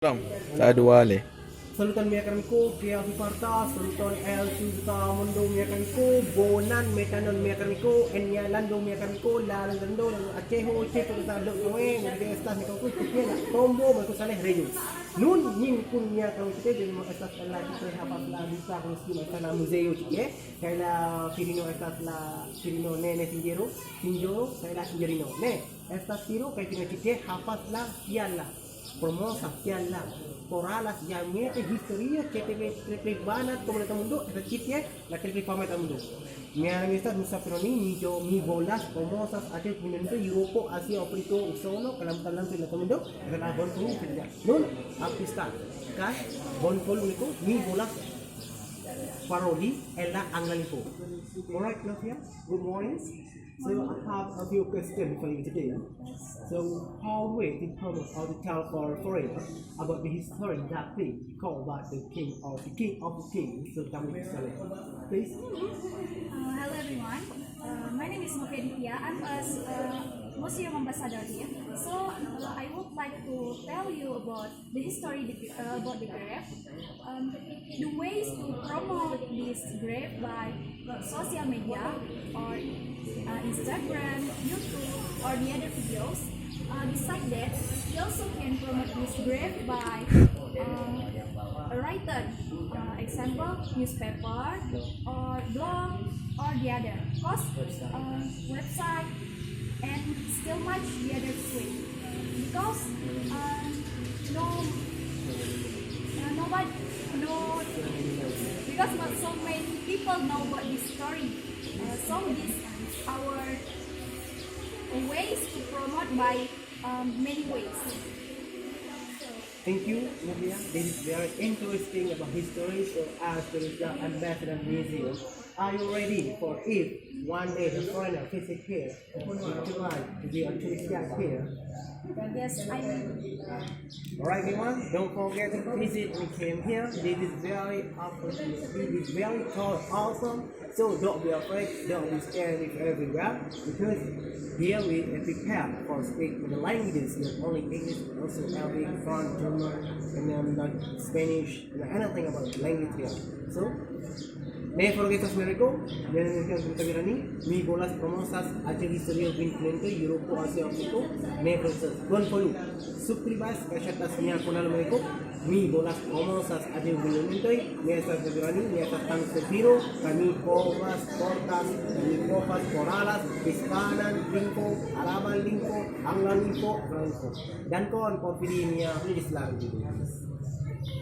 Lang, sa Duwale. Salutan miya kami ko, Pia Viparta, salutan El Suzuka Mundo miya kami ko, Bonan Metanon miya kami ko, Enya Lando miya kami ko, Lalando, Acheho, Checo sa Lok Noe, Mga Estas ni Kau Kuya na, Tombo, Mga Saleh Radio. Nun, yung kun niya kami kita, jadi mga Estas Allah, kita hapas la bisa kung sila sa na museo, chike, kaya Kirino Estas la, Kirino Nene Sinjero, kaya Sinjerino, ne, Estas Tiro, kaya Kirino Chike, hapas la, Yalla. Promosa pialla poralas ya mete historia que te van a tomar el mundo recipie la que te fama el mundo mi amistad musa peroni mi bolas promosas ate punendo Europe Asia Afrika usono kalam sila mundo adalah bon pulu kerja nun artista kan bon pulu itu mi bolas parodi ella anglalipo. Alright, Novia, good morning. So I have a few questions for you today. So how we in terms of how to tell for foreigners about the history that thing called about the king of the king. So tell me history, please. Hello everyone, my name is Novia Ditya. I'm a museum ambassador here. So I would like to tell you about the history about the grave. The ways to promote this grave by social media or Instagram, YouTube, or the other videos. Besides that, we also can promote this grave by a writer, example newspaper or blog or the other. Cause website and still much the other way. Because nobody no because not so many people know about this story. So this our ways to promote by many ways. Thank you, Novia. This is very interesting about history. So as the ambassador museum, are you ready for if one day the foreigner visit here, would you like to be a tourist guide here? Yes, I will. Alright everyone, don't forget to visit we came here. This is very awesome. So don't be afraid, don't be scared with everywhere because here we prepare for speak the languages, not only English but also Arabic, French, German, and then like Spanish and anything about language here. So never forget us Merico, mi bolas promosas hacia historia vinculante Europe Asia Africa, never don't follow. Subscribas kasyat niya kunal Merico, mi bolas promosas hacia vinculante, niya Februari, niya tang Sepiro, kami povas portas, kami povas poralas, Hispanan, lingko, Araban lingko, Anglan lingko, Franco. Dan kon po pili niya, please lang.